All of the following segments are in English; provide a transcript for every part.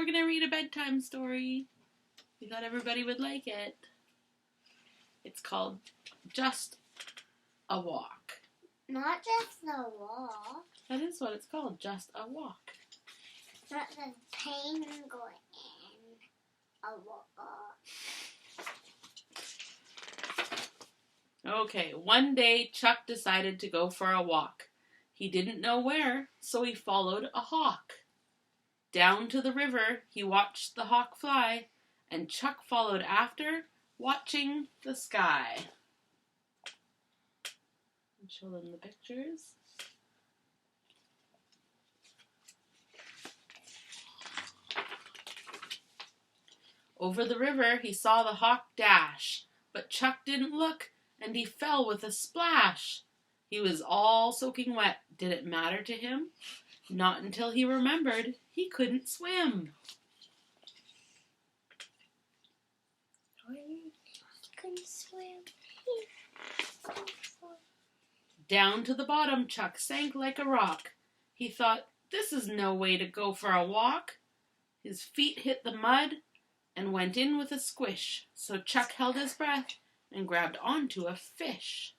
we're going to read a bedtime story. We thought everybody would like it. It's called Just a Walk. Not just a walk. That is what it's called, Just a Walk. Not the penguin a walk. Okay, one day Chuck decided to go for a walk. He didn't know where, so he followed a hawk. Down to the river, he watched the hawk fly, and Chuck followed after, watching the sky. I'll show them the pictures. Over the river, he saw the hawk dash, but Chuck didn't look, and he fell with a splash. He was all soaking wet. Did it matter to him? Not until he remembered he couldn't swim. He couldn't swim. Down to the bottom, Chuck sank like a rock. He thought, this is no way to go for a walk. His feet hit the mud and went in with a squish, so Chuck held his breath and grabbed onto a fish.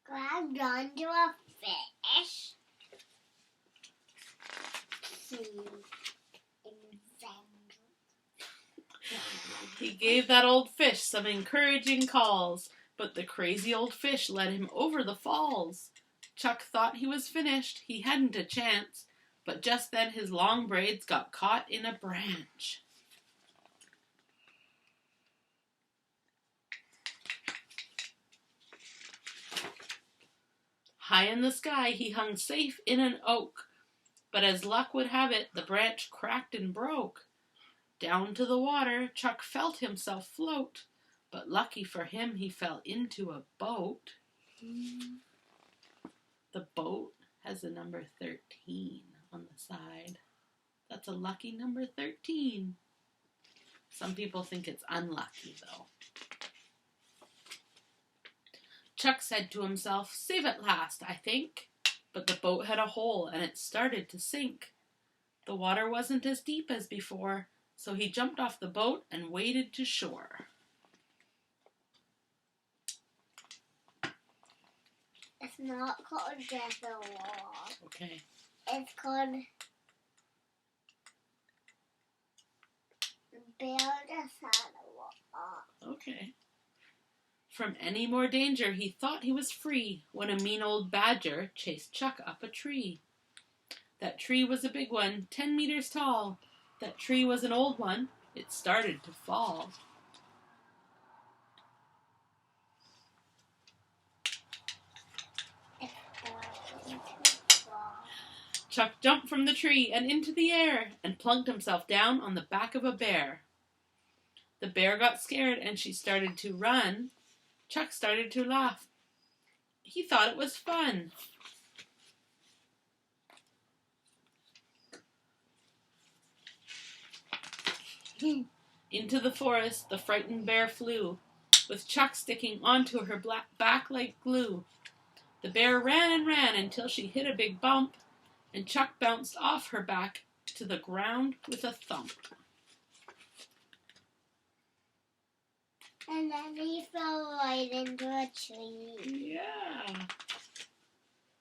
Grabbed onto a fish? He gave that old fish some encouraging calls, but the crazy old fish led him over the falls. Chuck thought he was finished. He hadn't a chance, but just then his long braids got caught in a branch. High in the sky, he hung safe in an oak, but as luck would have it, the branch cracked and broke. Down to the water, Chuck felt himself float, but lucky for him, he fell into a boat. The boat has the number 13 on the side. That's a lucky number 13. Some people think it's unlucky, though. Chuck said to himself, save at last, I think. But the boat had a hole, and it started to sink. The water wasn't as deep as before, so he jumped off the boat and waded to shore. It's not called just a walk. Okay. It's called Bear just had a walk. Okay. From any more danger, he thought he was free when a mean old badger chased Chuck up a tree. That tree was a big one, 10 meters tall. That tree was an old one. It started to fall. Chuck jumped from the tree and into the air and plunked himself down on the back of a bear. The bear got scared and she started to run. Chuck started to laugh. He thought it was fun. Into the forest, the frightened bear flew, with Chuck sticking onto her back like glue. The bear ran and ran until she hit a big bump, and Chuck bounced off her back to the ground with a thump. And then he fell right into a tree. Yeah.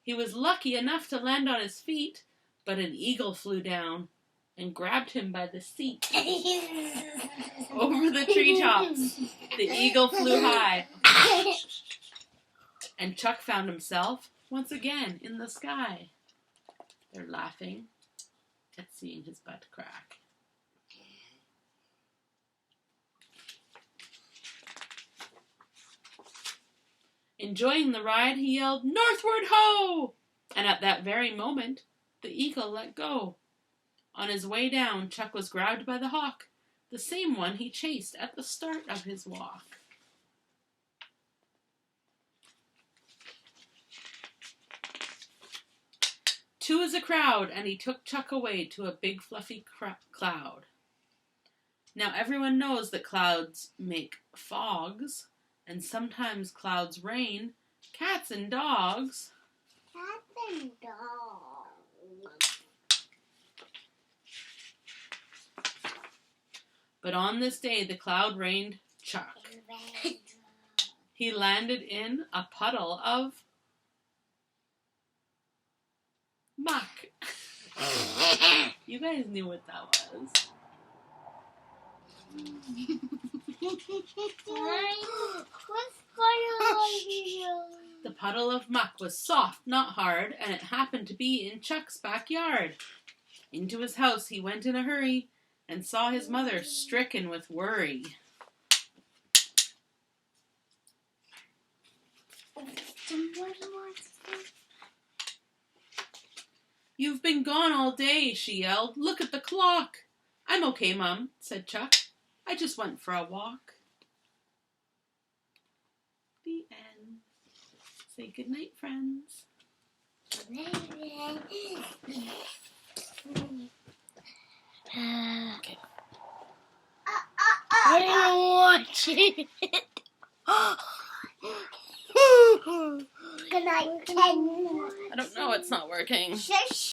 He was lucky enough to land on his feet, but an eagle flew down and grabbed him by the seat. Over the treetops, the eagle flew high. And Chuck found himself once again in the sky. They're laughing at seeing his butt crack. Enjoying the ride, he yelled, "Northward ho!" And at that very moment, the eagle let go. On his way down, Chuck was grabbed by the hawk, the same one he chased at the start of his walk. Two is a crowd, and he took Chuck away to a big fluffy cloud. Now everyone knows that clouds make fogs, and sometimes clouds rain cats and dogs. Cats and dogs. But on this day the cloud rained Chuck. He landed in a puddle of muck. You guys knew what that was. The puddle of muck was soft, not hard, and it happened to be in Chuck's backyard. Into his house he went in a hurry and saw his mother stricken with worry. "You've been gone all day," she yelled. "Look at the clock." "I'm okay, Mum," said Chuck. "I just went for a walk." The end. Say goodnight, friends. Okay. I don't watch it. Good night, Ken. I don't know, it's not working. Shush.